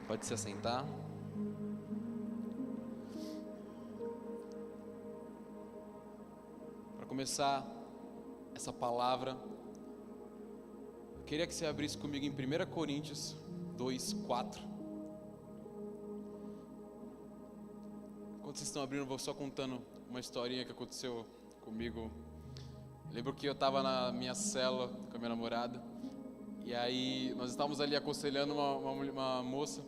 Pode se assentar. Para começar essa palavra, eu queria que você abrisse comigo em 1 Coríntios 2:4. Enquanto vocês estão abrindo, eu vou só contando uma historinha que aconteceu comigo. Lembro que eu estava na minha cela com a minha namorada, e aí nós estávamos ali aconselhando uma moça,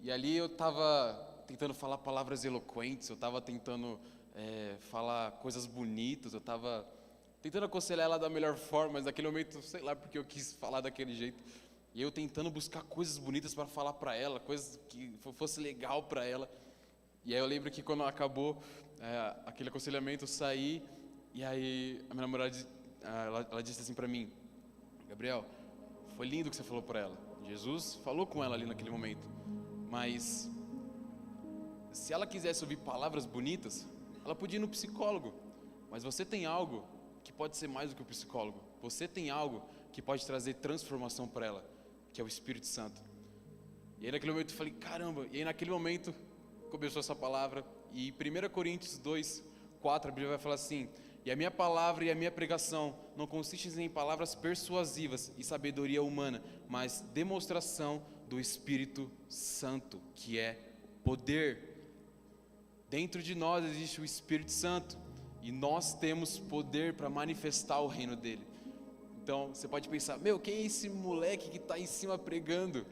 e ali eu estava tentando falar palavras eloquentes, eu estava tentando falar coisas bonitas, eu estava tentando aconselhar ela da melhor forma, mas naquele momento, sei lá porque eu quis falar daquele jeito, e eu tentando buscar coisas bonitas para falar para ela, coisas que fosse legal para ela. E aí eu lembro que quando acabou aquele aconselhamento, eu saí, e aí a minha namorada ela disse assim para mim: Gabriel, foi lindo o que você falou para ela. Jesus falou com ela ali naquele momento, mas se ela quisesse ouvir palavras bonitas, ela podia ir no psicólogo. Mas você tem algo que pode ser mais do que o psicólogo. Você tem algo que pode trazer transformação para ela, que é o Espírito Santo. E aí naquele momento eu falei, caramba. E aí naquele momento começou essa palavra. E 1 Coríntios 2:4, a Bíblia vai falar assim: e a minha palavra e a minha pregação não consistem em palavras persuasivas e sabedoria humana, mas demonstração do Espírito Santo, que é poder. Dentro de nós existe o Espírito Santo, e nós temos poder para manifestar o reino dele. Então você pode pensar, quem é esse moleque que está em cima pregando?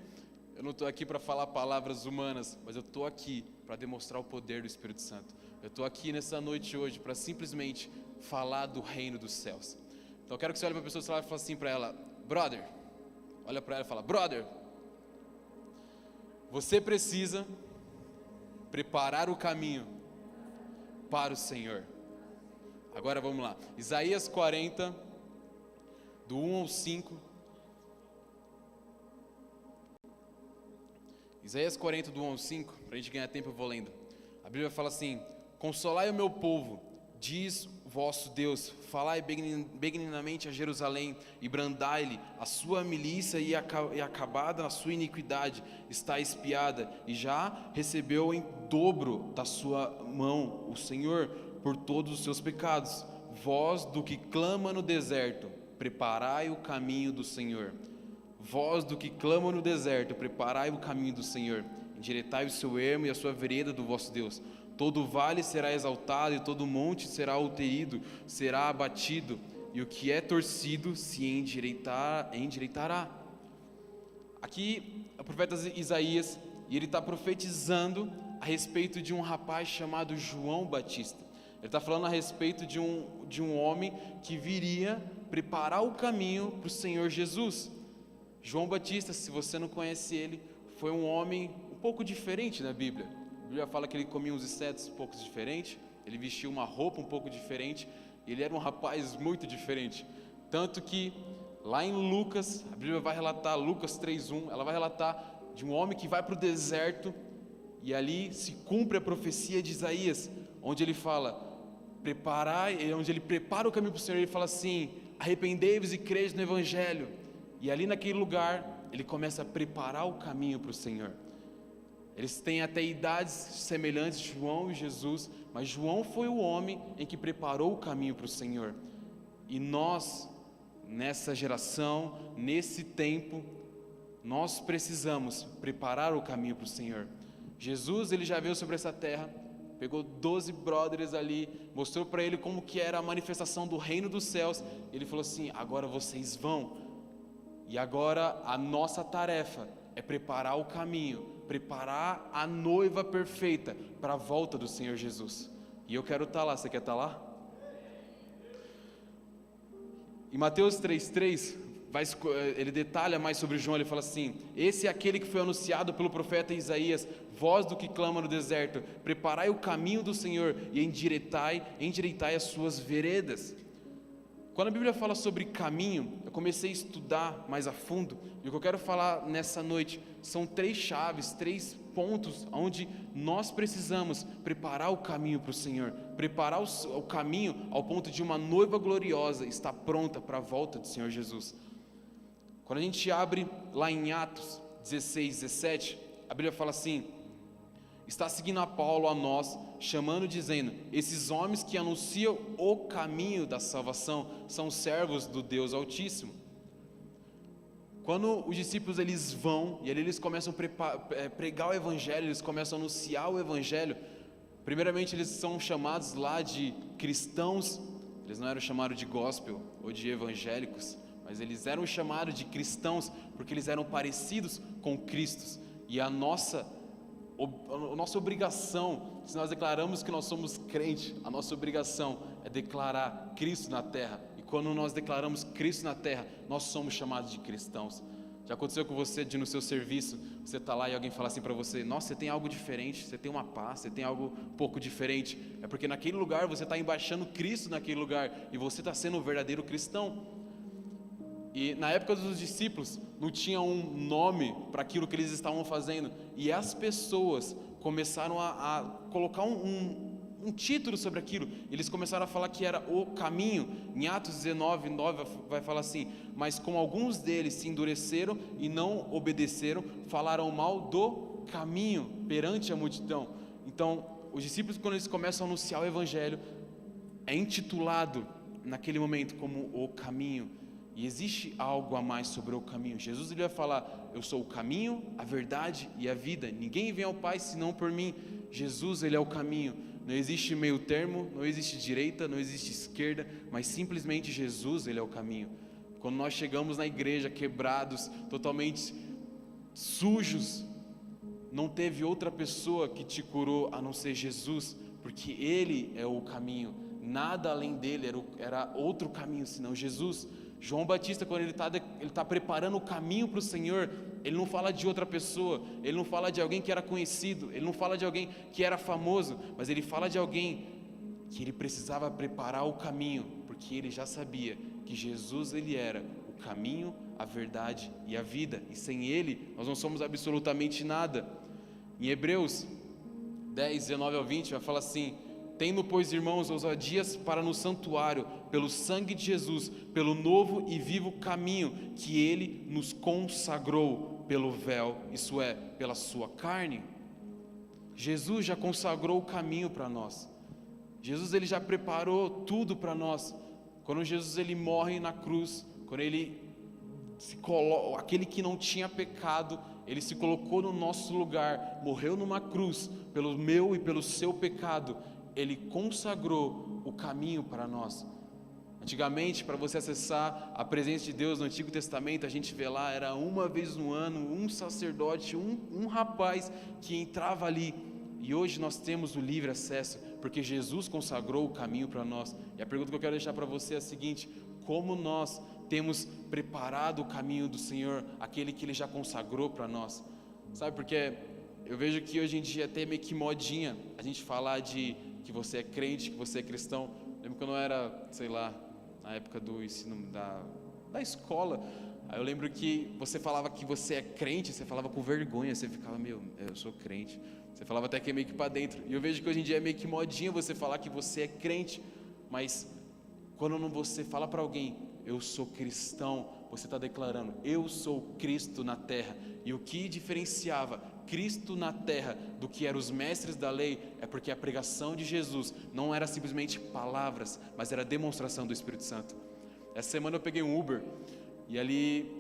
Eu não estou aqui para falar palavras humanas, mas eu estou aqui para demonstrar o poder do Espírito Santo. Eu estou aqui nessa noite hoje para simplesmente falar do reino dos céus. Então eu quero que você olhe para a pessoa do seu lado e fale assim para ela: brother, olha para ela e fala: brother, você precisa preparar o caminho para o Senhor. Agora vamos lá, Isaías 40, do 1 ao 5. Isaías 40, do 1 ao 5, para a gente ganhar tempo eu vou lendo. A Bíblia fala assim: consolai o meu povo, diz o vosso Deus, falai benignamente a Jerusalém, e brandai-lhe a sua milícia, e acabada a sua iniquidade está espiada, e já recebeu em dobro da sua mão o Senhor por todos os seus pecados. Voz do que clama no deserto, preparai o caminho do Senhor. Voz do que clama no deserto, preparai o caminho do Senhor. Endireitai o seu ermo e a sua vereda do vosso Deus. Todo vale será exaltado, e todo monte será alterido, será abatido, e o que é torcido se endireitará. Aqui é o profeta Isaías, e ele está profetizando a respeito de um rapaz chamado João Batista. Ele está falando a respeito de um homem que viria preparar o caminho para o Senhor Jesus. João Batista, se você não conhece ele, foi um homem um pouco diferente na Bíblia. A Bíblia fala que ele comia uns insetos um pouco diferentes, ele vestia uma roupa um pouco diferente, ele era um rapaz muito diferente. Tanto que lá em Lucas, a Bíblia vai relatar, Lucas 3:1, ela vai relatar de um homem que vai para o deserto, e ali se cumpre a profecia de Isaías, onde ele fala, onde ele prepara o caminho para o Senhor. Ele fala assim: arrependei-vos e crede no Evangelho. E ali naquele lugar, ele começa a preparar o caminho para o Senhor. Eles têm até idades semelhantes, João e Jesus, mas João foi o homem em que preparou o caminho para o Senhor. E nós, nessa geração, nesse tempo, nós precisamos preparar o caminho para o Senhor. Jesus, ele já veio sobre essa terra, pegou 12 brothers ali, mostrou para ele como que era a manifestação do reino dos céus. Ele falou assim: agora vocês vão. E agora a nossa tarefa é preparar o caminho, preparar a noiva perfeita para a volta do Senhor Jesus. E eu quero estar lá, você quer estar lá? Em Mateus 3:3, ele detalha mais sobre João. Ele fala assim: esse é aquele que foi anunciado pelo profeta Isaías, voz do que clama no deserto, preparai o caminho do Senhor e endireitai as suas veredas. Quando a Bíblia fala sobre caminho, eu comecei a estudar mais a fundo, e o que eu quero falar nessa noite são 3 chaves, 3 pontos onde nós precisamos preparar o caminho para o Senhor, preparar o caminho ao ponto de uma noiva gloriosa estar pronta para a volta do Senhor Jesus. Quando a gente abre lá em Atos 16:17, a Bíblia fala assim: está seguindo a Paulo a nós, chamando, dizendo: esses homens que anunciam o caminho da salvação são servos do Deus Altíssimo. Quando os discípulos eles vão e eles começam a pregar o evangelho, eles começam a anunciar o evangelho, primeiramente eles são chamados lá de cristãos. Eles não eram chamados de gospel ou de evangélicos, mas eles eram chamados de cristãos porque eles eram parecidos com Cristo. E a nossa obrigação, se nós declaramos que nós somos crentes, a nossa obrigação é declarar Cristo na terra. E quando nós declaramos Cristo na terra, nós somos chamados de cristãos. Já aconteceu com você de no seu serviço, você está lá e alguém fala assim para você: nossa, você tem algo diferente, você tem uma paz, você tem algo um pouco diferente. É porque naquele lugar você está embaixando Cristo naquele lugar, e você está sendo um verdadeiro cristão. E na época dos discípulos não tinha um nome para aquilo que eles estavam fazendo, e as pessoas começaram a colocar um título sobre aquilo. Eles começaram a falar que era o caminho. Em Atos 19:9 vai falar assim: mas como alguns deles se endureceram e não obedeceram, falaram mal do caminho perante a multidão. Então os discípulos, quando eles começam a anunciar o evangelho, é intitulado naquele momento como o caminho. E existe algo a mais sobre o caminho. Jesus ele vai falar: eu sou o caminho, a verdade e a vida. Ninguém vem ao Pai senão por mim. Jesus ele é o caminho. Não existe meio termo, não existe direita, não existe esquerda, mas simplesmente Jesus ele é o caminho. Quando nós chegamos na igreja quebrados, totalmente sujos, não teve outra pessoa que te curou a não ser Jesus, porque Ele é o caminho. Nada além dele era outro caminho senão Jesus. João Batista, quando ele está preparando o caminho para o Senhor, ele não fala de outra pessoa, ele não fala de alguém que era conhecido, ele não fala de alguém que era famoso, mas ele fala de alguém que ele precisava preparar o caminho, porque ele já sabia que Jesus ele era o caminho, a verdade e a vida, e sem ele nós não somos absolutamente nada. Em Hebreus 10:19-20 vai falar assim: tendo, pois, irmãos, ousadias para no santuário, pelo sangue de Jesus, pelo novo e vivo caminho que Ele nos consagrou pelo véu, isso é, pela sua carne. Jesus já consagrou o caminho para nós. Jesus ele já preparou tudo para nós. Quando Jesus ele morre na cruz, quando ele se coloca, aquele que não tinha pecado, ele se colocou no nosso lugar, morreu numa cruz pelo meu e pelo seu pecado. Ele consagrou o caminho para nós. Antigamente, para você acessar a presença de Deus no Antigo Testamento, a gente vê lá, era uma vez no ano, um sacerdote, um rapaz que entrava ali. E hoje nós temos o livre acesso, porque Jesus consagrou o caminho para nós. E a pergunta que eu quero deixar para você é a seguinte: como nós temos preparado o caminho do Senhor, aquele que Ele já consagrou para nós? Sabe, porque eu vejo que hoje em dia é até meio que modinha a gente falar de que você é crente, que você é cristão. Lembro quando eu era, sei lá, na época do ensino da escola, aí eu lembro que você falava que você é crente, você falava com vergonha, você ficava, eu sou crente. Você falava até que é meio que para dentro. E eu vejo que hoje em dia é meio que modinha você falar que você é crente, mas quando você fala para alguém, eu sou cristão, você está declarando, eu sou Cristo na terra. E o que diferenciava Cristo na terra do que eram os mestres da lei é porque a pregação de Jesus não era simplesmente palavras, mas era a demonstração do Espírito Santo. Essa semana eu peguei um Uber e ali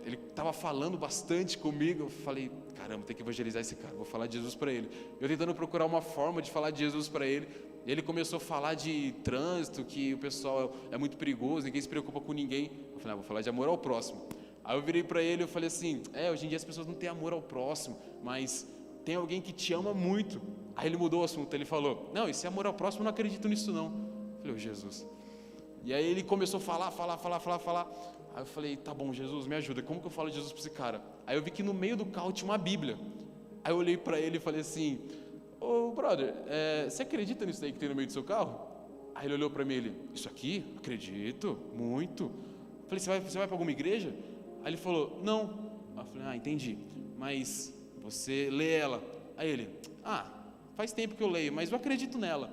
ele estava falando bastante comigo. Eu falei, caramba, tem que evangelizar esse cara, vou falar de Jesus para ele. Eu tentando procurar uma forma de falar de Jesus para ele. Ele começou a falar de trânsito, que o pessoal é muito perigoso, ninguém se preocupa com ninguém. Eu falei, vou falar de amor ao próximo. Aí eu virei para ele e falei assim, hoje em dia as pessoas não têm amor ao próximo, mas tem alguém que te ama muito. Aí ele mudou o assunto, ele falou, não, esse amor ao próximo eu não acredito nisso não. Eu falei, Jesus. E aí ele começou a falar. Aí eu falei, tá bom, Jesus, me ajuda, como que eu falo de Jesus para esse cara? Aí eu vi que no meio do carro tinha uma Bíblia. Aí eu olhei para ele e falei assim, ô brother, você acredita nisso aí que tem no meio do seu carro? Aí ele olhou para mim, isso aqui? Acredito, muito. Eu falei, você vai para alguma igreja? Aí ele falou, não. Aí eu falei, entendi, mas você lê ela? Aí ele, faz tempo que eu leio, mas eu acredito nela.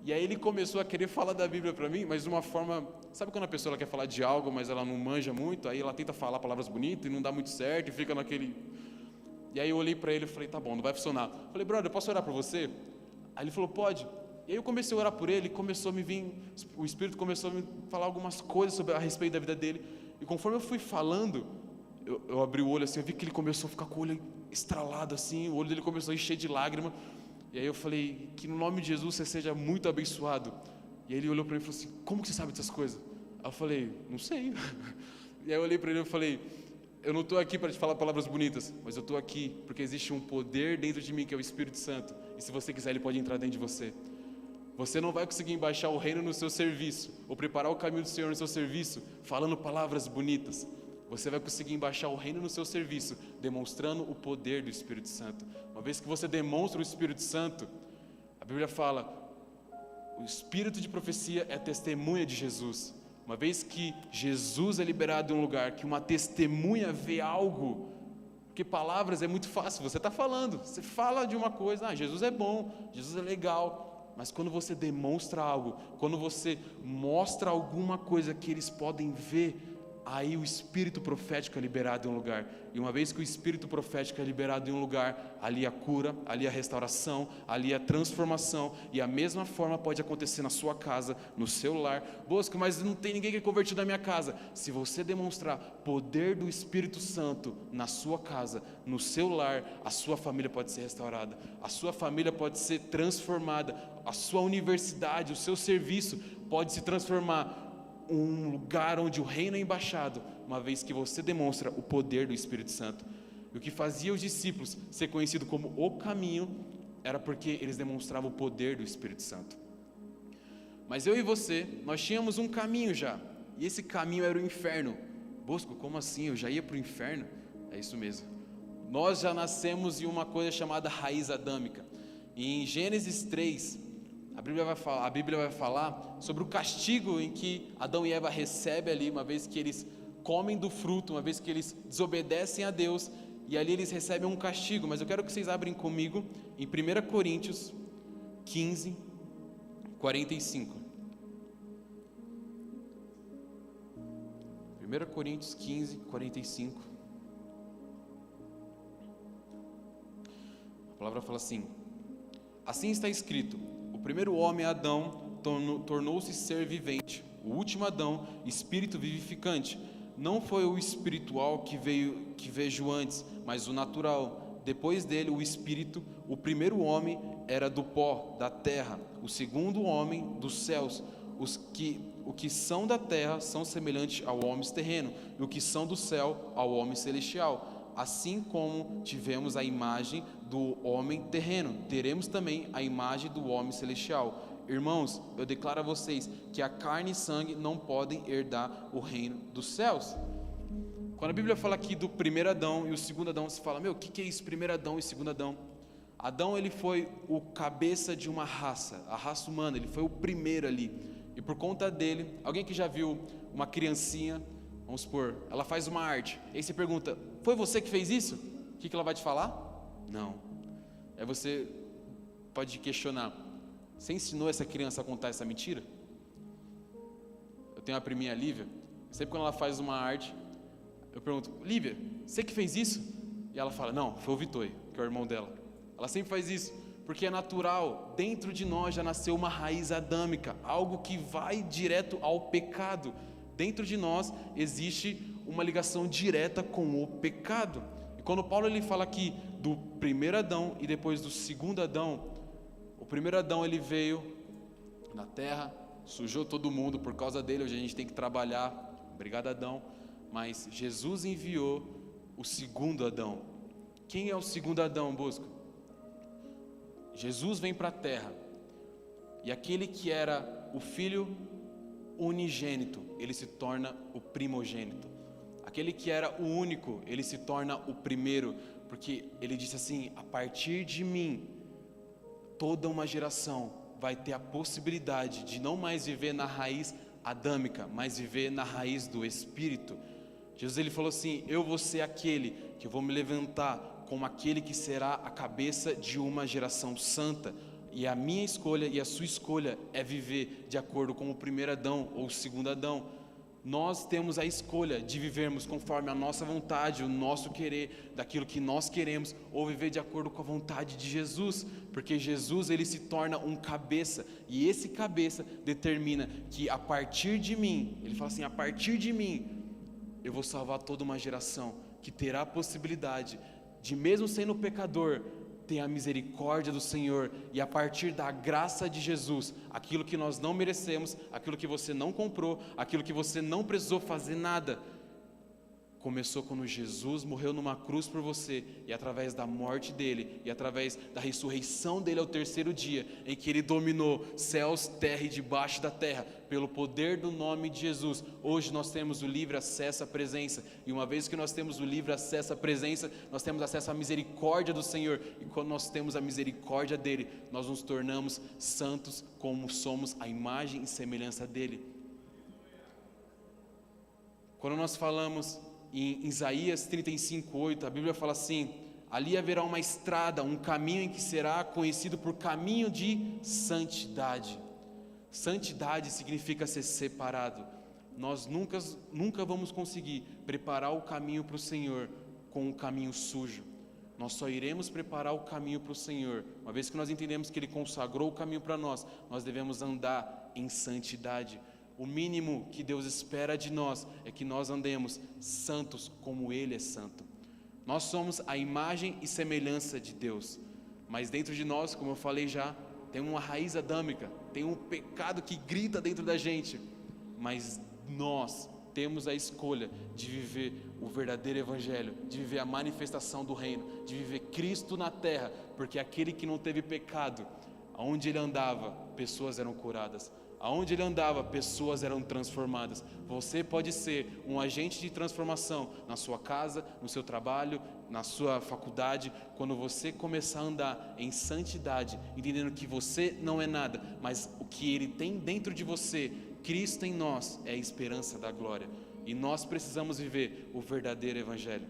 E aí ele começou a querer falar da Bíblia para mim, mas de uma forma, sabe quando a pessoa ela quer falar de algo, mas ela não manja muito, aí ela tenta falar palavras bonitas e não dá muito certo, e fica naquele... E aí eu olhei para ele e falei, tá bom, não vai funcionar. Falei, brother, eu posso orar por você? Aí ele falou, pode. E aí eu comecei a orar por ele, começou a me vir, o Espírito começou a me falar algumas coisas a respeito da vida dele. E conforme eu fui falando, eu abri o olho assim, eu vi que ele começou a ficar com o olho estralado assim, o olho dele começou a encher de lágrima. E aí eu falei, que no nome de Jesus você seja muito abençoado. E aí ele olhou para mim e falou assim, como que você sabe dessas coisas? Aí eu falei, não sei. E aí eu olhei para ele e falei, eu não estou aqui para te falar palavras bonitas, mas eu estou aqui porque existe um poder dentro de mim que é o Espírito Santo, e se você quiser ele pode entrar dentro de você. Você não vai conseguir embaixar o reino no seu serviço, ou preparar o caminho do Senhor no seu serviço, falando palavras bonitas. Você vai conseguir embaixar o reino no seu serviço, demonstrando o poder do Espírito Santo. Uma vez que você demonstra o Espírito Santo, a Bíblia fala, o espírito de profecia é testemunha de Jesus. Uma vez que Jesus é liberado em um lugar, que uma testemunha vê algo, porque palavras é muito fácil, você está falando, você fala de uma coisa, Jesus é bom, Jesus é legal, mas quando você demonstra algo, quando você mostra alguma coisa que eles podem ver, aí o espírito profético é liberado em um lugar, e uma vez que o espírito profético é liberado em um lugar, ali a cura, ali a restauração, ali a transformação, e a mesma forma pode acontecer na sua casa, no seu lar. Bosco, mas não tem ninguém que é convertido na minha casa. Se você demonstrar poder do Espírito Santo na sua casa, no seu lar, a sua família pode ser restaurada, a sua família pode ser transformada, a sua universidade, o seu serviço pode se transformar um lugar onde o reino é embaixado, uma vez que você demonstra o poder do Espírito Santo. E o que fazia os discípulos ser conhecido como o caminho, era porque eles demonstravam o poder do Espírito Santo. Mas eu e você, nós tínhamos um caminho já, e esse caminho era o inferno. Bosco, como assim? Eu já ia para o inferno? É isso mesmo. Nós já nascemos em uma coisa chamada raiz adâmica. E em Gênesis 3, a Bíblia vai falar sobre o castigo em que Adão e Eva recebem ali, uma vez que eles comem do fruto, uma vez que eles desobedecem a Deus, e ali eles recebem um castigo. Mas eu quero que vocês abrem comigo em 1 Coríntios 15, 45. 1 Coríntios 15, 45. A palavra fala assim: assim está escrito, o primeiro homem, Adão, tornou-se ser vivente. O último Adão, espírito vivificante. Não foi o espiritual que vejo antes, mas o natural. Depois dele, o espírito. O primeiro homem era do pó, da terra. O segundo homem, dos céus. O que são da terra são semelhantes ao homem terreno, e o que são do céu ao homem celestial. Assim como tivemos a imagem do homem terreno, teremos também a imagem do homem celestial. Irmãos, eu declaro a vocês que a carne e sangue não podem herdar o reino dos céus. Quando a Bíblia fala aqui do primeiro Adão e o segundo Adão, você fala, o que é isso, primeiro Adão e segundo Adão? Adão, ele foi o cabeça de uma raça, a raça humana, ele foi o primeiro ali. E por conta dele, alguém que já viu uma criancinha, vamos supor, ela faz uma arte, e aí você pergunta, foi você que fez isso? O que ela vai te falar? Não. Aí você pode questionar, você ensinou essa criança a contar essa mentira? Eu tenho uma priminha, Lívia, sempre quando ela faz uma arte, eu pergunto, Lívia, você que fez isso? E ela fala, não, foi o Vitor, que é o irmão dela. Ela sempre faz isso, porque é natural, dentro de nós já nasceu uma raiz adâmica, algo que vai direto ao pecado. Dentro de nós existe uma ligação direta com o pecado. E quando Paulo ele fala aqui do primeiro Adão e depois do segundo Adão, o primeiro Adão ele veio na terra, sujou todo mundo, por causa dele hoje a gente tem que trabalhar, obrigado Adão, mas Jesus enviou o segundo Adão. Quem é o segundo Adão, Bosco? Jesus vem para a terra, e aquele que era o filho unigênito, ele se torna o primogênito. Aquele que era o único, ele se torna o primeiro, porque ele disse assim, a partir de mim, toda uma geração vai ter a possibilidade de não mais viver na raiz adâmica, mas viver na raiz do Espírito. Jesus ele falou assim, eu vou ser aquele que eu vou me levantar como aquele que será a cabeça de uma geração santa, e a minha escolha e a sua escolha é viver de acordo com o primeiro Adão ou o segundo Adão. Nós temos a escolha de vivermos conforme a nossa vontade, o nosso querer, daquilo que nós queremos, ou viver de acordo com a vontade de Jesus, porque Jesus, ele se torna um cabeça, e esse cabeça determina que a partir de mim, ele fala assim, a partir de mim, eu vou salvar toda uma geração, que terá a possibilidade de, mesmo sendo pecador, ter a misericórdia do Senhor, e a partir da graça de Jesus, aquilo que nós não merecemos, aquilo que você não comprou, aquilo que você não precisou fazer nada, começou quando Jesus morreu numa cruz por você, e através da morte dele, e através da ressurreição dele ao terceiro dia, em que ele dominou céus, terra e debaixo da terra, pelo poder do nome de Jesus, hoje nós temos o livre acesso à presença, e uma vez que nós temos o livre acesso à presença, nós temos acesso à misericórdia do Senhor, e quando nós temos a misericórdia dele, nós nos tornamos santos, como somos a imagem e semelhança dele. Quando nós falamos em Isaías 35:8, a Bíblia fala assim: ali haverá uma estrada, um caminho em que será conhecido por caminho de santidade. Santidade significa ser separado. Nós nunca vamos conseguir preparar o caminho para o Senhor com um caminho sujo. Nós só iremos preparar o caminho para o Senhor, uma vez que nós entendemos que Ele consagrou o caminho para nós, nós devemos andar em santidade. O mínimo que Deus espera de nós é que nós andemos santos como Ele é santo. Nós somos a imagem e semelhança de Deus, mas dentro de nós, como eu falei já, tem uma raiz adâmica, tem um pecado que grita dentro da gente, mas nós temos a escolha de viver o verdadeiro evangelho, de viver a manifestação do reino, de viver Cristo na terra, porque aquele que não teve pecado, aonde ele andava, pessoas eram curadas. Aonde ele andava, pessoas eram transformadas. Você pode ser um agente de transformação na sua casa, no seu trabalho, na sua faculdade, quando você começar a andar em santidade, entendendo que você não é nada, mas o que Ele tem dentro de você, Cristo em nós, é a esperança da glória. E nós precisamos viver o verdadeiro evangelho.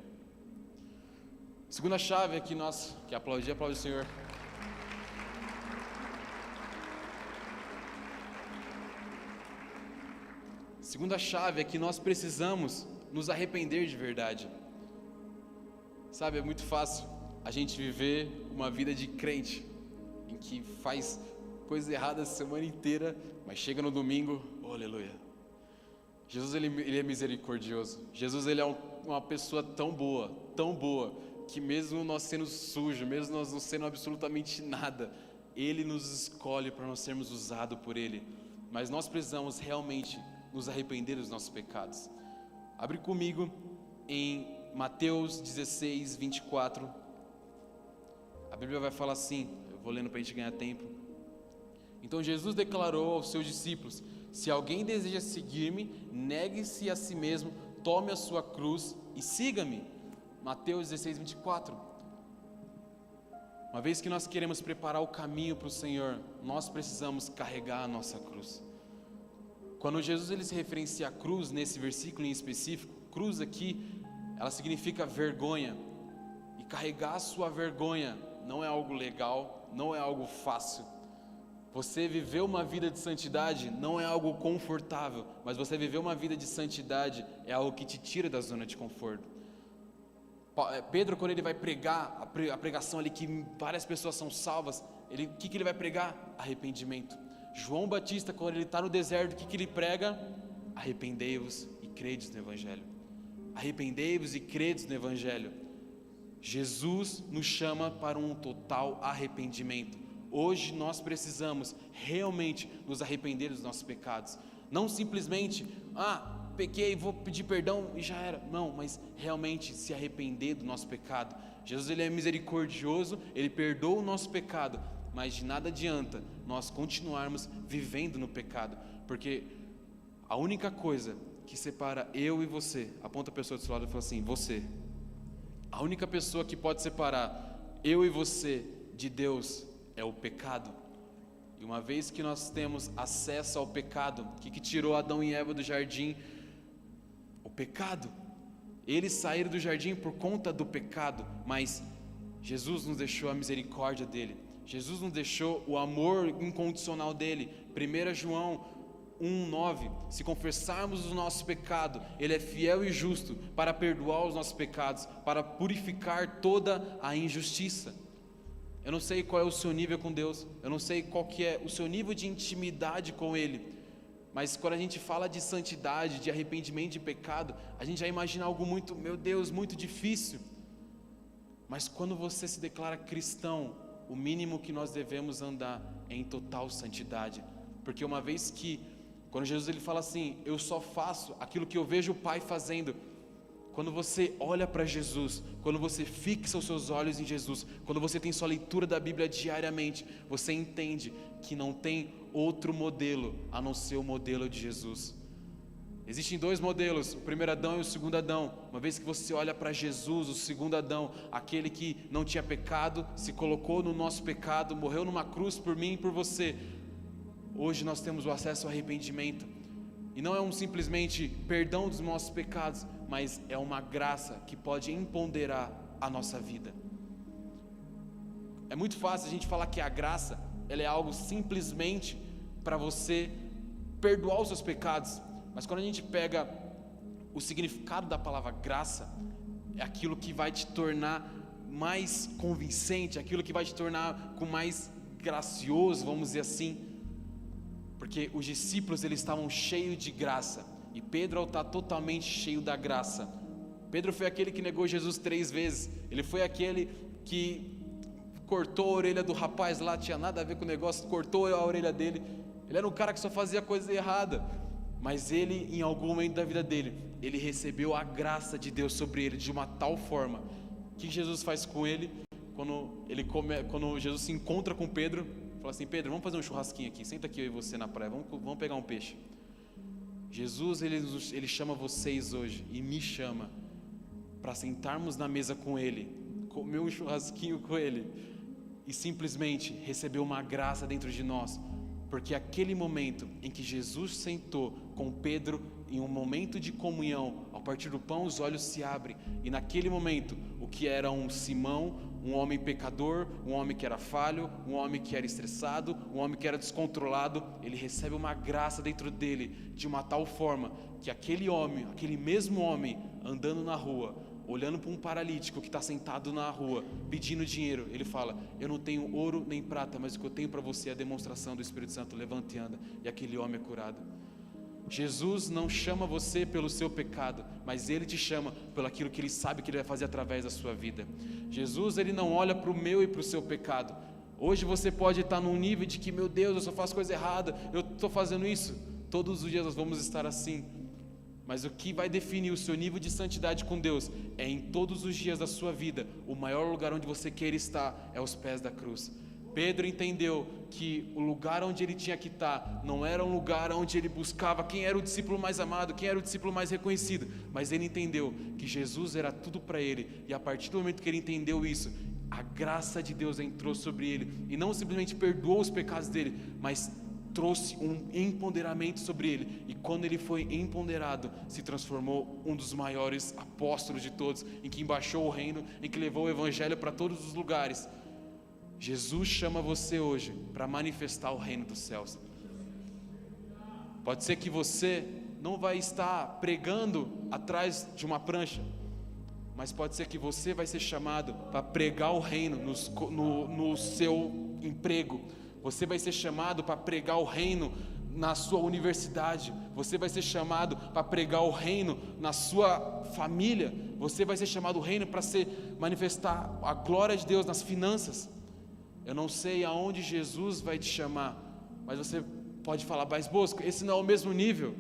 Segunda chave aqui nós, que aplaude o Senhor. Segunda chave é que nós precisamos nos arrepender de verdade. Sabe, é muito fácil a gente viver uma vida de crente, em que faz coisas erradas a semana inteira, mas chega no domingo, oh, aleluia. Jesus ele é misericordioso. Jesus ele é uma pessoa tão boa, que mesmo nós sendo sujos, mesmo nós não sendo absolutamente nada, Ele nos escolhe para nós sermos usados por Ele. Mas nós precisamos realmente nos arrepender dos nossos pecados. Abre comigo em Mateus 16, 24. A Bíblia vai falar assim, eu vou lendo para a gente ganhar tempo. Então Jesus declarou aos seus discípulos: se alguém deseja seguir-me, negue-se a si mesmo, tome a sua cruz e siga-me. Mateus 16, 24. Uma vez que nós queremos preparar o caminho para o Senhor, nós precisamos carregar a nossa cruz. Quando Jesus ele se referencia à cruz, nesse versículo em específico, cruz aqui, ela significa vergonha. E carregar a sua vergonha não é algo legal, não é algo fácil. Você viver uma vida de santidade não é algo confortável, mas você viver uma vida de santidade é algo que te tira da zona de conforto. Pedro, quando ele vai pregar, a pregação ali que várias pessoas são salvas, o que ele vai pregar? Arrependimento. João Batista, quando ele está no deserto, o que ele prega? Arrependei-vos e credes no Evangelho. Arrependei-vos e credes no Evangelho. Jesus nos chama para um total arrependimento. Hoje nós precisamos realmente nos arrepender dos nossos pecados. Não simplesmente, pequei, vou pedir perdão e já era. Não, mas realmente se arrepender do nosso pecado. Jesus ele é misericordioso, Ele perdoa o nosso pecado, mas de nada adianta nós continuarmos vivendo no pecado, porque a única coisa que separa eu e você, aponta a pessoa do seu lado e fala assim, você, a única pessoa que pode separar eu e você de Deus é o pecado. E uma vez que nós temos acesso ao pecado, o que tirou Adão e Eva do jardim? O pecado. Eles saíram do jardim por conta do pecado, mas Jesus nos deixou a misericórdia dele. Jesus nos deixou o amor incondicional dele. 1 João 1:9, se confessarmos o nosso pecado, Ele é fiel e justo para perdoar os nossos pecados, para purificar toda a injustiça. Eu não sei qual é o seu nível com Deus, eu não sei qual que é o seu nível de intimidade com Ele, mas quando a gente fala de santidade, de arrependimento de pecado, a gente já imagina algo muito, meu Deus, muito difícil. Mas quando você se declara cristão, o mínimo que nós devemos andar é em total santidade, porque uma vez que, quando Jesus ele fala assim, eu só faço aquilo que eu vejo o Pai fazendo, quando você olha para Jesus, quando você fixa os seus olhos em Jesus, quando você tem sua leitura da Bíblia diariamente, você entende que não tem outro modelo a não ser o modelo de Jesus. Existem dois modelos, o primeiro Adão e o segundo Adão. Uma vez que você olha para Jesus, o segundo Adão, aquele que não tinha pecado, se colocou no nosso pecado, morreu numa cruz por mim e por você. Hoje nós temos o acesso ao arrependimento. E não é simplesmente perdão dos nossos pecados, mas é uma graça que pode empoderar a nossa vida. É muito fácil a gente falar que a graça, ela é algo simplesmente para você perdoar os seus pecados. Mas quando a gente pega o significado da palavra graça, é aquilo que vai te tornar mais convincente, aquilo que vai te tornar com mais gracioso, vamos dizer assim. Porque os discípulos eles estavam cheios de graça, e Pedro, ao estar totalmente cheio da graça, Pedro foi aquele que negou Jesus 3 vezes, ele foi aquele que cortou a orelha do rapaz lá, tinha nada a ver com o negócio, cortou a orelha dele, ele era um cara que só fazia coisa errada, mas ele, em algum momento da vida dele, ele recebeu a graça de Deus sobre ele, de uma tal forma, que Jesus faz com ele, quando Jesus se encontra com Pedro, fala assim, Pedro, vamos fazer um churrasquinho aqui, senta aqui eu e você na praia, vamos pegar um peixe. Jesus, ele chama vocês hoje, e me chama, para sentarmos na mesa com Ele, comer um churrasquinho com Ele, e simplesmente receber uma graça dentro de nós, porque aquele momento em que Jesus sentou com Pedro, em um momento de comunhão, ao partir do pão os olhos se abrem, e naquele momento, o que era um Simão, um homem pecador, um homem que era falho, um homem que era estressado, um homem que era descontrolado, ele recebe uma graça dentro dele, de uma tal forma, que aquele homem, aquele mesmo homem, andando na rua, olhando para um paralítico que está sentado na rua, pedindo dinheiro, ele fala, eu não tenho ouro nem prata, mas o que eu tenho para você é a demonstração do Espírito Santo, levanta e anda, e aquele homem é curado. Jesus não chama você pelo seu pecado, mas Ele te chama pelo aquilo que Ele sabe que Ele vai fazer através da sua vida. Jesus, Ele não olha para o meu e para o seu pecado. Hoje você pode estar num nível de que, meu Deus, eu só faço coisa errada, eu estou fazendo isso. Todos os dias nós vamos estar assim. Mas o que vai definir o seu nível de santidade com Deus é em todos os dias da sua vida, o maior lugar onde você quer estar é aos pés da cruz. Pedro entendeu que o lugar onde ele tinha que estar não era um lugar onde ele buscava quem era o discípulo mais amado, quem era o discípulo mais reconhecido, mas ele entendeu que Jesus era tudo para ele, e a partir do momento que ele entendeu isso, a graça de Deus entrou sobre ele, e não simplesmente perdoou os pecados dele, mas trouxe um empoderamento sobre ele, e quando ele foi empoderado, se transformou um dos maiores apóstolos de todos, em que embaixou o reino, em que levou o evangelho para todos os lugares. Jesus chama você hoje para manifestar o reino dos céus. Pode ser que você não vai estar pregando atrás de uma prancha, mas pode ser que você vai ser chamado para pregar o reino no seu emprego. Você vai ser chamado para pregar o reino na sua universidade. Você vai ser chamado para pregar o reino na sua família. Você vai ser chamado o reino para manifestar a glória de Deus nas finanças. Eu não sei aonde Jesus vai te chamar, mas você pode falar, mas Bosco, esse não é o mesmo nível.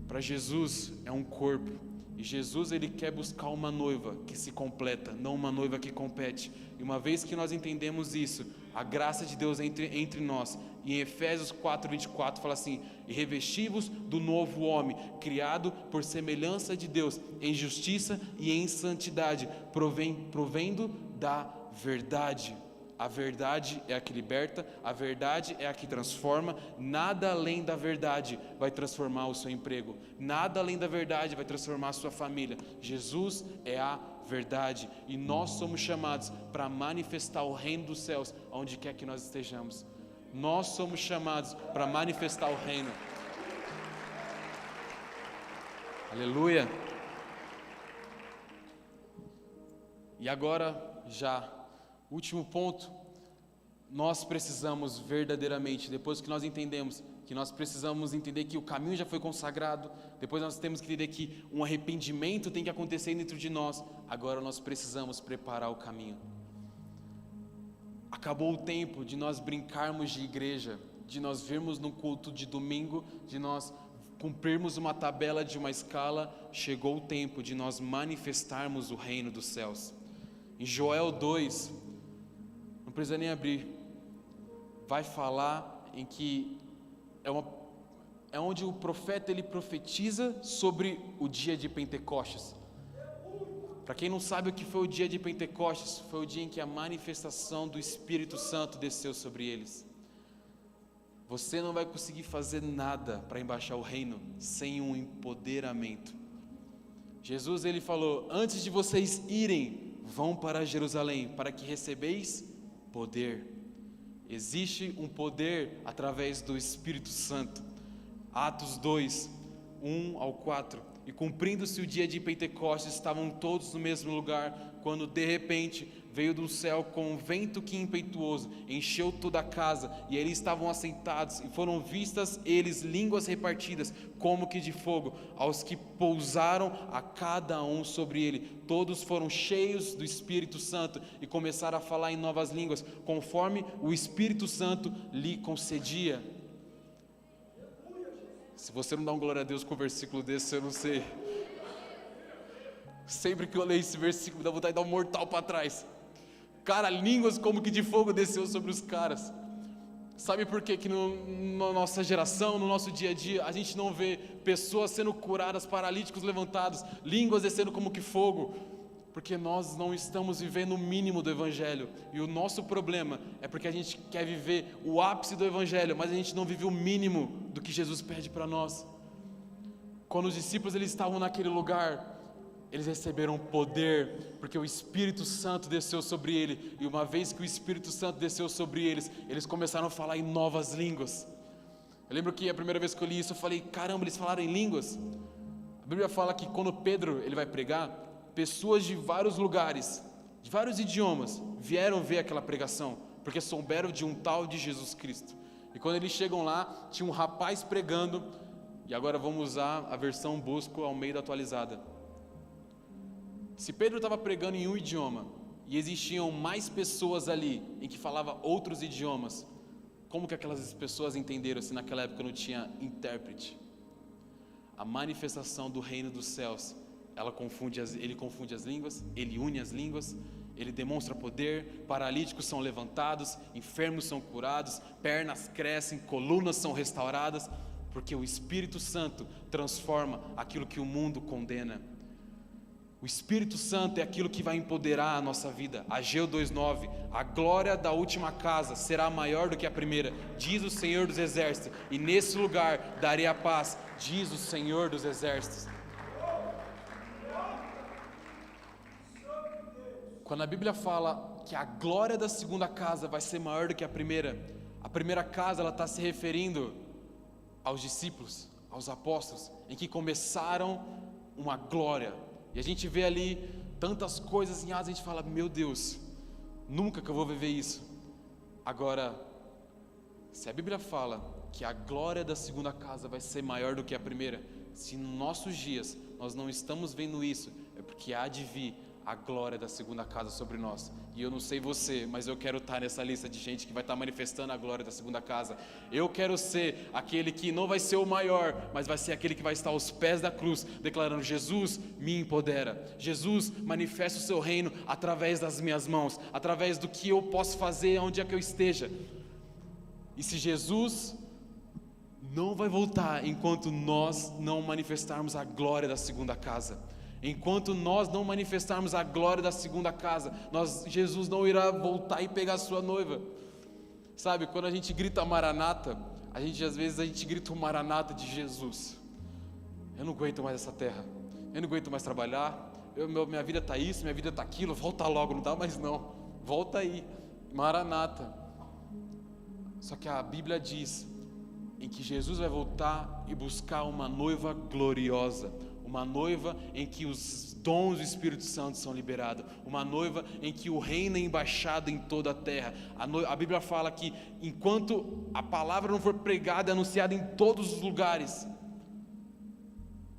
Para Jesus é um corpo, e Jesus ele quer buscar uma noiva que se completa, não uma noiva que compete. E uma vez que nós entendemos isso, a graça de Deus entre nós, e em Efésios 4:24 fala assim, e revesti-vos do novo homem, criado por semelhança de Deus, em justiça e em santidade, provendo da verdade. A verdade é a que liberta, a verdade é a que transforma, nada além da verdade vai transformar o seu emprego, nada além da verdade vai transformar a sua família. Jesus é a verdade, e nós somos chamados para manifestar o reino dos céus, onde quer que nós estejamos. Nós somos chamados para manifestar o reino. Aleluia. E agora, já, último ponto, nós precisamos verdadeiramente, depois que nós entendemos que nós precisamos entender que o caminho já foi consagrado, depois nós temos que entender que um arrependimento tem que acontecer dentro de nós, agora nós precisamos preparar o caminho. Acabou o tempo de nós brincarmos de igreja, de nós virmos no culto de domingo, de nós cumprirmos uma tabela de uma escala. Chegou o tempo de nós manifestarmos o reino dos céus. Em Joel 2, não precisa nem abrir, vai falar em que é onde o profeta ele profetiza sobre o dia de Pentecostes. Para quem não sabe o que foi o dia de Pentecostes, foi o dia em que a manifestação do Espírito Santo desceu sobre eles. Você não vai conseguir fazer nada para embaixar o reino sem um empoderamento. Jesus ele falou: antes de vocês irem, vão para Jerusalém, para que recebeis poder. Existe um poder através do Espírito Santo. Atos 2, 1 ao 4. E cumprindo-se o dia de Pentecostes, estavam todos no mesmo lugar, quando de repente veio do céu com um vento que impetuoso, encheu toda a casa, e eles estavam assentados, e foram vistas eles línguas repartidas, como que de fogo, aos que pousaram a cada um sobre ele. Todos foram cheios do Espírito Santo, e começaram a falar em novas línguas, conforme o Espírito Santo lhe concedia. Se você não dá um glória a Deus com um versículo desse, eu não sei. Sempre que eu leio esse versículo, dá vontade de dar um mortal para trás. Cara, línguas como que de fogo desceu sobre os caras. Sabe por que na nossa geração, no nosso dia a dia, a gente não vê pessoas sendo curadas, paralíticos levantados, línguas descendo como que fogo? Porque nós não estamos vivendo o mínimo do Evangelho. E o nosso problema é porque a gente quer viver o ápice do Evangelho, mas a gente não vive o mínimo do que Jesus pede para nós. Quando os discípulos eles estavam naquele lugar, eles receberam poder, porque o Espírito Santo desceu sobre ele. E uma vez que o Espírito Santo desceu sobre eles, eles começaram a falar em novas línguas. Eu lembro que a primeira vez que eu li isso, eu falei: caramba, eles falaram em línguas. A Bíblia fala que quando Pedro ele vai pregar, pessoas de vários lugares, de vários idiomas, vieram ver aquela pregação, porque souberam de um tal de Jesus Cristo. E quando eles chegam lá, tinha um rapaz pregando, e agora vamos usar a versão Bosco Almeida atualizada. Se Pedro estava pregando em um idioma, e existiam mais pessoas ali, em que falava outros idiomas, como que aquelas pessoas entenderam se naquela época não tinha intérprete? A manifestação do reino dos céus, ele confunde as línguas, ele une as línguas, ele demonstra poder, paralíticos são levantados, enfermos são curados, pernas crescem, colunas são restauradas, porque o Espírito Santo transforma aquilo que o mundo condena. O Espírito Santo é aquilo que vai empoderar a nossa vida. Ageu 2:9, a glória da última casa será maior do que a primeira, diz o Senhor dos Exércitos, e nesse lugar darei a paz, diz o Senhor dos Exércitos. Quando a Bíblia fala que a glória da segunda casa vai ser maior do que a primeira casa ela está se referindo aos discípulos, aos apóstolos, em que começaram uma glória. E a gente vê ali tantas coisas em Atos, a gente fala: meu Deus, nunca que eu vou viver isso. Agora, se a Bíblia fala que a glória da segunda casa vai ser maior do que a primeira, se nos nossos dias nós não estamos vendo isso, é porque há de vir a glória da segunda casa sobre nós. E eu não sei você, mas eu quero estar nessa lista de gente que vai estar manifestando a glória da segunda casa. Eu quero ser aquele que não vai ser o maior, mas vai ser aquele que vai estar aos pés da cruz, declarando: Jesus me empodera, Jesus manifesta o seu reino através das minhas mãos, através do que eu posso fazer onde é que eu esteja. E se Jesus não vai voltar enquanto nós não manifestarmos a glória da segunda casa, enquanto nós não manifestarmos a glória da segunda casa, Jesus não irá voltar e pegar a sua noiva. Sabe, quando a gente grita Maranata, às vezes a gente grita o Maranata de Jesus. Eu não aguento mais essa terra, eu não aguento mais trabalhar, minha vida está isso, minha vida está aquilo, volta logo, não dá mais não, volta aí, Maranata. Só que a Bíblia diz em que Jesus vai voltar e buscar uma noiva gloriosa, uma noiva em que os dons do Espírito Santo são liberados, uma noiva em que o reino é embaixado em toda a terra. A Bíblia fala que enquanto a palavra não for pregada e anunciada em todos os lugares,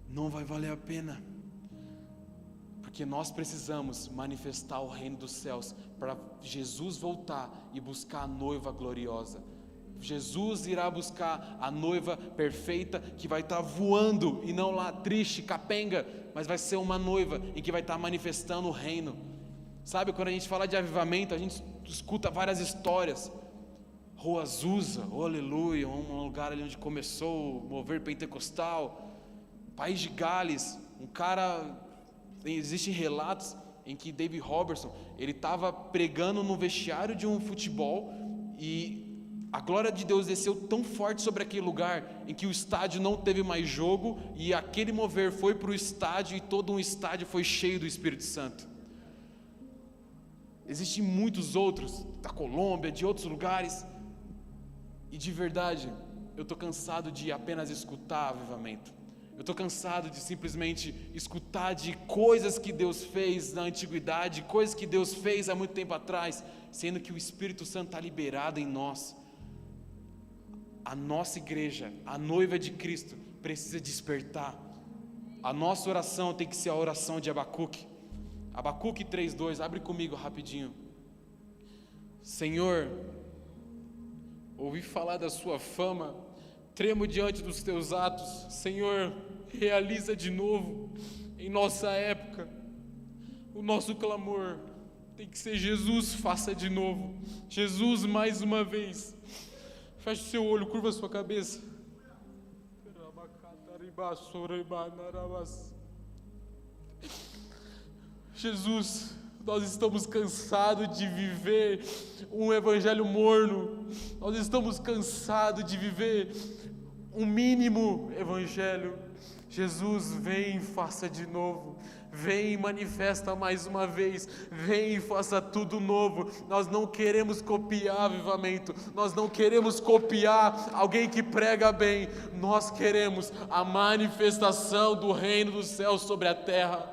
não vai valer a pena, porque nós precisamos manifestar o reino dos céus para Jesus voltar e buscar a noiva gloriosa. Jesus irá buscar a noiva perfeita que vai estar voando e não lá triste, capenga, mas vai ser uma noiva em que vai estar manifestando o reino. Sabe, quando a gente fala de avivamento, a gente escuta várias histórias. Rua Azusa, oh, aleluia, um lugar ali onde começou o mover pentecostal. País de Gales, um cara, existem relatos em que David Robertson, ele estava pregando no vestiário de um futebol e a glória de Deus desceu tão forte sobre aquele lugar, em que o estádio não teve mais jogo, e aquele mover foi para o estádio, e todo um estádio foi cheio do Espírito Santo. Existem muitos outros, da Colômbia, de outros lugares, e de verdade, eu estou cansado de apenas escutar avivamento. Eu estou cansado de simplesmente escutar de coisas que Deus fez na antiguidade, coisas que Deus fez há muito tempo atrás, sendo que o Espírito Santo está liberado em nós. A nossa igreja, a noiva de Cristo, precisa despertar. A nossa oração tem que ser a oração de Abacuque. Abacuque 3:2, abre comigo rapidinho. Senhor, ouvi falar da sua fama, tremo diante dos teus atos. Senhor, realiza de novo em nossa época. O nosso clamor tem que ser: Jesus, faça de novo. Jesus, mais uma vez. Feche o seu olho, curva a sua cabeça. Jesus, nós estamos cansados de viver um evangelho morno. Nós estamos cansados de viver um mínimo evangelho. Jesus, vem e faça de novo. Vem e manifesta mais uma vez. Vem e faça tudo novo. Nós não queremos copiar avivamento. Nós não queremos copiar alguém que prega bem. Nós queremos a manifestação do reino dos céus sobre a terra.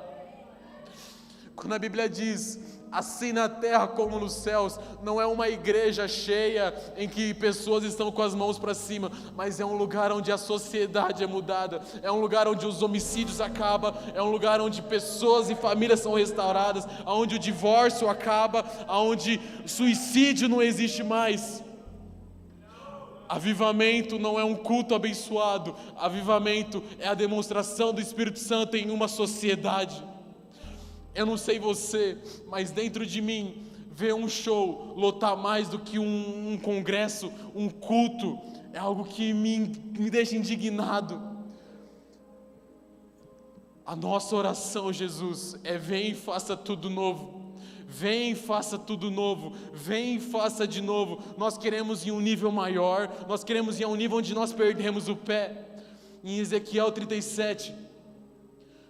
Quando a Bíblia diz assim na terra como nos céus, não é uma igreja cheia em que pessoas estão com as mãos para cima, mas é um lugar onde a sociedade é mudada, é um lugar onde os homicídios acabam, é um lugar onde pessoas e famílias são restauradas, onde o divórcio acaba, onde suicídio não existe mais. Avivamento não é um culto abençoado, avivamento é a demonstração do Espírito Santo em uma sociedade. Eu não sei você, mas dentro de mim, ver um show lotar mais do que um congresso, um culto, é algo que me deixa indignado. A nossa oração, Jesus, é: vem e faça tudo novo. Vem e faça tudo novo. Vem e faça de novo. Nós queremos ir a um nível maior, nós queremos ir a um nível onde nós perdemos o pé. Em Ezequiel 37,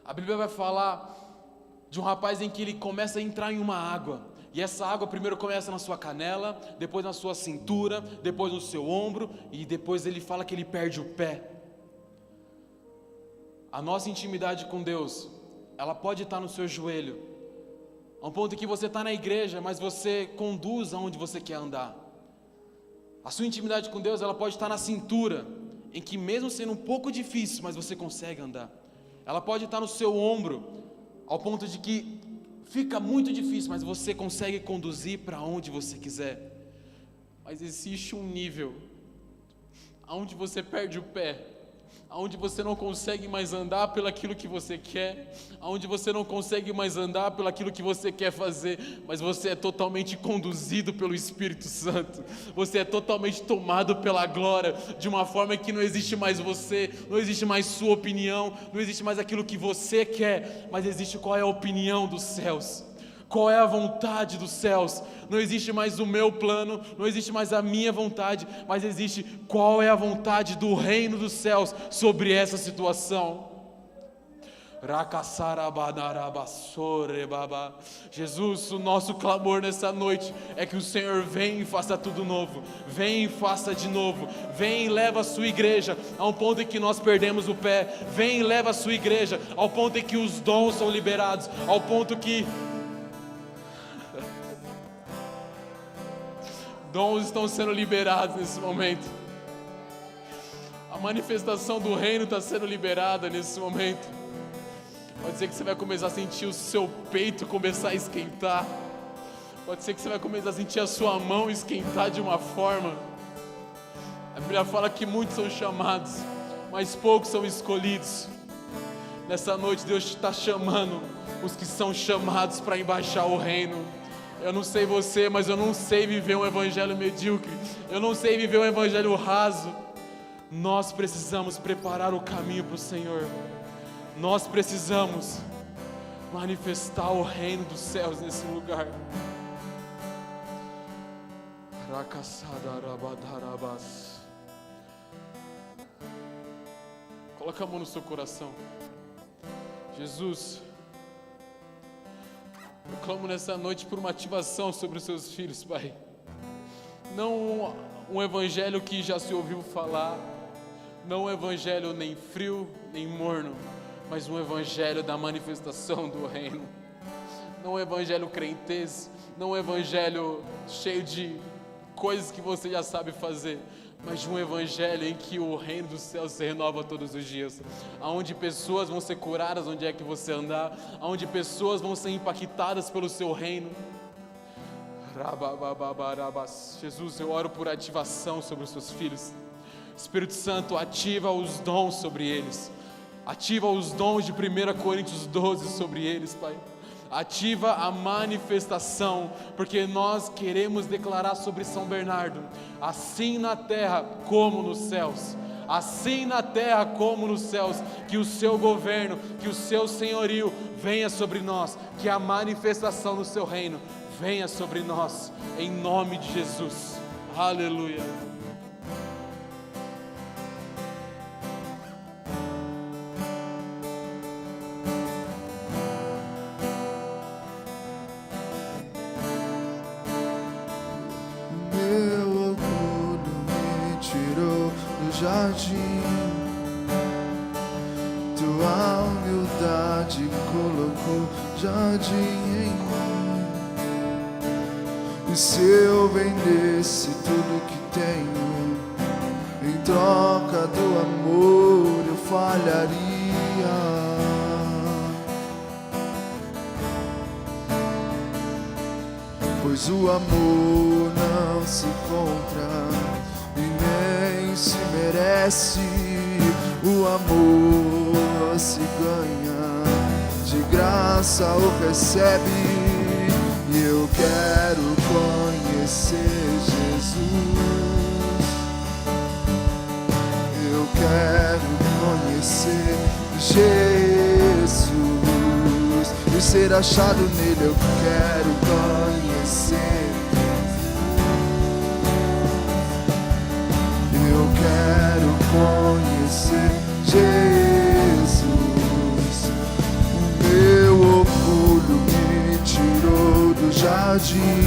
a Bíblia vai falar de um rapaz em que ele começa a entrar em uma água, e essa água primeiro começa na sua canela, depois na sua cintura, depois no seu ombro, e depois ele fala que ele perde o pé. A nossa intimidade com Deus, ela pode estar no seu joelho, a um ponto em que você está na igreja, mas você conduz aonde você quer andar. A sua intimidade com Deus, ela pode estar na cintura, em que mesmo sendo um pouco difícil, mas você consegue andar. Ela pode estar no seu ombro, ao ponto de que fica muito difícil, mas você consegue conduzir para onde você quiser. Mas existe um nível onde você perde o pé, onde você não consegue mais andar pelo aquilo que você quer, onde você não consegue mais andar pelo aquilo que você quer fazer, mas você é totalmente conduzido pelo Espírito Santo, você é totalmente tomado pela glória, de uma forma que não existe mais você, não existe mais sua opinião, não existe mais aquilo que você quer, mas existe qual é a opinião dos céus. Qual é a vontade dos céus? Não existe mais o meu plano, não existe mais a minha vontade, mas existe qual é a vontade do reino dos céus sobre essa situação. Jesus, o nosso clamor nessa noite é que o Senhor venha e faça tudo novo, venha e faça de novo, venha e leva a sua igreja ao ponto em que nós perdemos o pé, venha e leva a sua igreja ao ponto em que os dons são liberados, ao ponto que dons estão sendo liberados nesse momento, a manifestação do reino está sendo liberada nesse momento. Pode ser que você vai começar a sentir o seu peito começar a esquentar. Pode ser que você vai começar a sentir a sua mão esquentar de uma forma. A Bíblia fala que muitos são chamados, mas poucos são escolhidos. Nessa noite Deus está chamando os que são chamados para embaixar o reino. Eu não sei você, mas eu não sei viver um evangelho medíocre. Eu não sei viver um evangelho raso. Nós precisamos preparar o caminho para o Senhor. Nós precisamos manifestar o reino dos céus nesse lugar. Coloca a mão no seu coração. Jesus, eu clamo nessa noite por uma ativação sobre os seus filhos, Pai. Não um evangelho que já se ouviu falar, não um evangelho nem frio, nem morno, mas um evangelho da manifestação do reino. Não um evangelho crentez, não um evangelho cheio de coisas que você já sabe fazer, mas de um evangelho em que o reino dos céus se renova todos os dias, aonde pessoas vão ser curadas onde é que você andar, aonde pessoas vão ser impactadas pelo seu reino. Jesus, eu oro por ativação sobre os seus filhos. Espírito Santo, ativa os dons sobre eles. Ativa os dons de 1 Coríntios 12 sobre eles, Pai. Ativa a manifestação, porque nós queremos declarar sobre São Bernardo, assim na terra como nos céus. Assim na terra como nos céus, que o seu governo, que o seu senhorio venha sobre nós, que a manifestação do seu reino venha sobre nós, em nome de Jesus. Aleluia. Jardim, tua humildade colocou jardim em mim. E se eu vendesse tudo que tenho, em troca do amor eu falharia. Pois o amor não se compra e nem se merece. O amor se ganha, de graça o recebe. E eu quero conhecer Jesus. Eu quero conhecer Jesus e ser achado nele. Eu quero conhecer. Eu quero conhecer Jesus. O meu orgulho me tirou do jardim,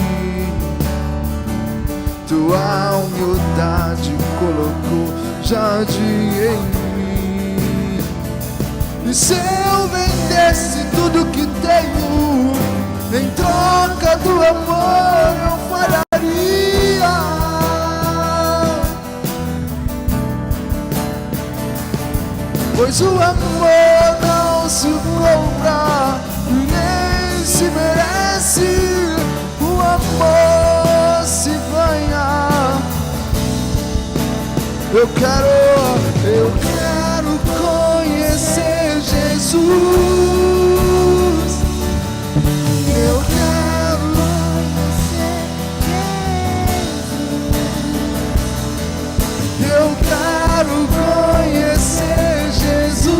tua humildade colocou jardim em mim. E se eu vendesse tudo que tenho, em troca do amor eu falharia. Pois o amor não se compra, nem se merece. O amor se ganha. Eu quero conhecer Jesus. Eu quero conhecer Jesus. Eu quero conhecer Jesus.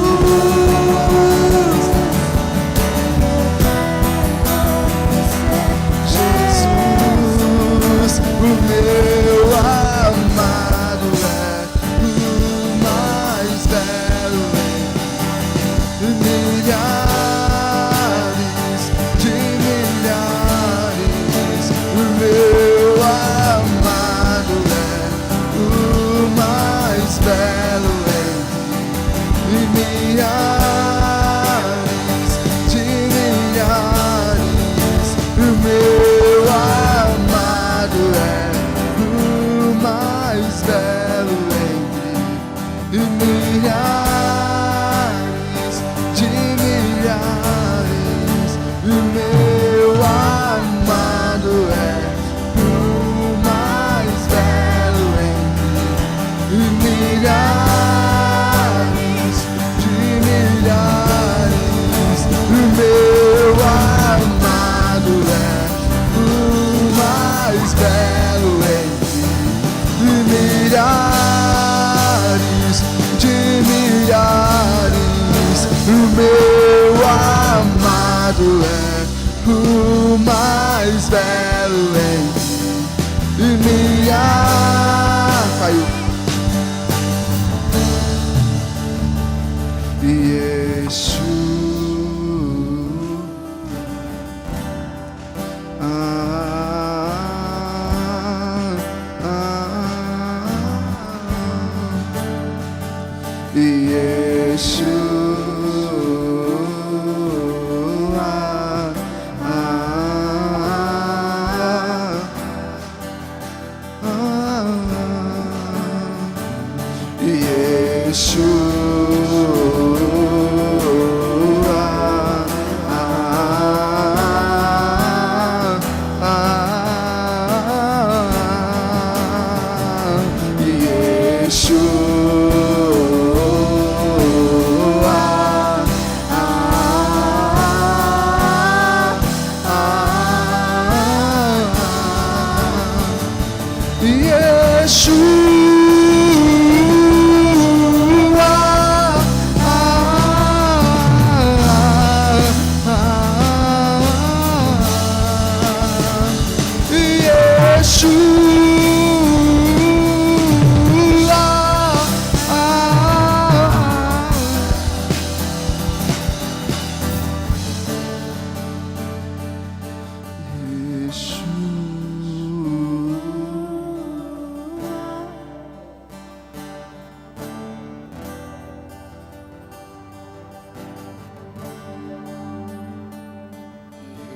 Jesus, o meu amado é. o meu amado é o mais belo entre milhares de milhares. O meu amado é o mais belo entre milhares de milhares. O meu amado é o mais belo entre milhares de milhares. O meu amado é o mais belo entre milhares. Caiu.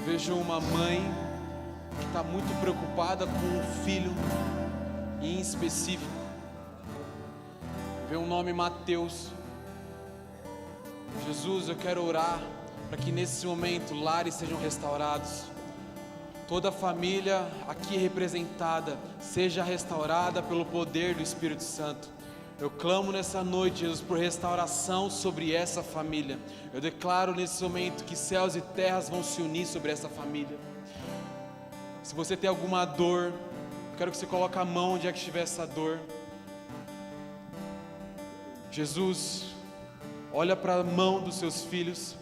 Vejo uma mãe que está muito preocupada com um filho em específico. Vê um nome Mateus. Jesus, eu quero orar para que nesse momento lares sejam restaurados. Toda a família aqui representada seja restaurada pelo poder do Espírito Santo. Eu clamo nessa noite, Jesus, por restauração sobre essa família. Eu declaro nesse momento que céus e terras vão se unir sobre essa família. Se você tem alguma dor, eu quero que você coloque a mão onde é que estiver essa dor. Jesus, olha para a mão dos seus filhos.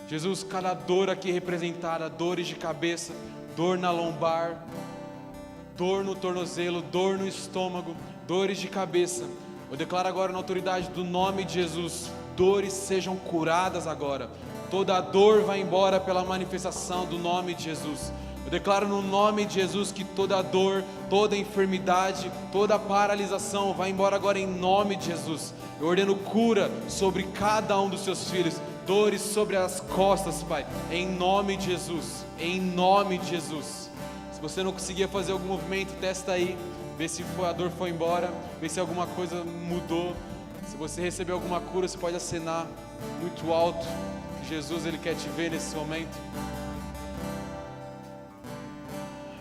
Jesus, cada dor aqui representada, dores de cabeça, dor na lombar, dor no tornozelo, dor no estômago, dores de cabeça. Eu declaro agora na autoridade do nome de Jesus, dores sejam curadas agora. Toda dor vai embora pela manifestação do nome de Jesus. Eu declaro no nome de Jesus que toda dor, toda enfermidade, toda paralisação vai embora agora em nome de Jesus. Eu ordeno cura sobre cada um dos seus filhos, dores sobre as costas, Pai, em nome de Jesus, em nome de Jesus. Se você não conseguia fazer algum movimento, testa aí, vê se a dor foi embora, vê se alguma coisa mudou. Se você recebeu alguma cura, você pode acenar muito alto, que Jesus ele quer te ver nesse momento.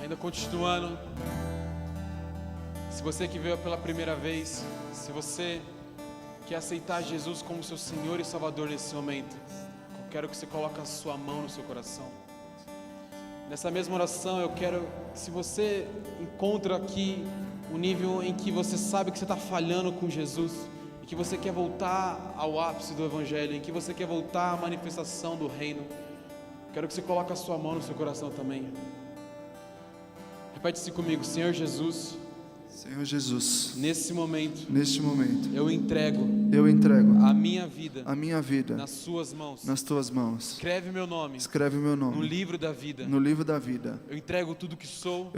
Ainda continuando, se você que veio pela primeira vez, se você quer aceitar Jesus como seu Senhor e Salvador nesse momento, eu quero que você coloque a sua mão no seu coração. Nessa mesma oração eu quero, se você encontra aqui um nível em que você sabe que você está falhando com Jesus, e que você quer voltar ao ápice do Evangelho, em que você quer voltar à manifestação do Reino, quero que você coloque a sua mão no seu coração também. Repete-se comigo: Senhor Jesus, Senhor Jesus, neste momento, eu entrego a minha vida nas suas mãos. Tuas mãos. Escreve meu nome no livro da vida. Eu entrego tudo que sou,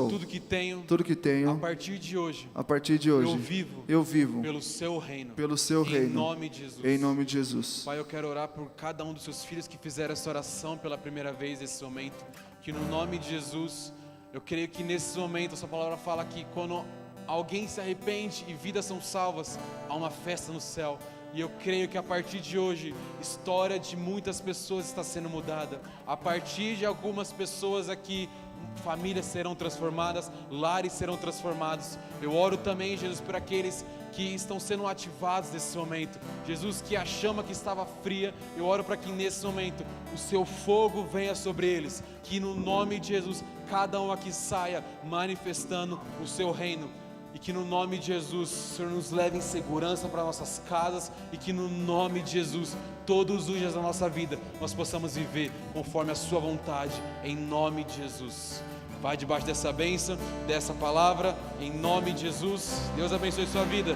tudo que tenho. A partir de hoje, eu vivo pelo seu reino. Em nome de Jesus. Pai, eu quero orar por cada um dos seus filhos que fizeram essa oração pela primeira vez nesse momento. que no nome de Jesus, eu creio que nesse momento, a sua palavra fala que quando alguém se arrepende e vidas são salvas, há uma festa no céu. E eu creio que a partir de hoje, história de muitas pessoas está sendo mudada. A partir de algumas pessoas aqui, famílias serão transformadas, lares serão transformados. Eu oro também, Jesus, por aqueles que estão sendo ativados nesse momento. Jesus, que a chama que estava fria, eu oro para que nesse momento o seu fogo venha sobre eles. Que no nome de Jesus, cada um aqui saia manifestando o seu reino. E que no nome de Jesus, o Senhor nos leve em segurança para nossas casas. E que no nome de Jesus, todos os dias da nossa vida, nós possamos viver conforme a sua vontade. Em nome de Jesus. Vai debaixo dessa bênção, dessa palavra, em nome de Jesus. Deus abençoe sua vida.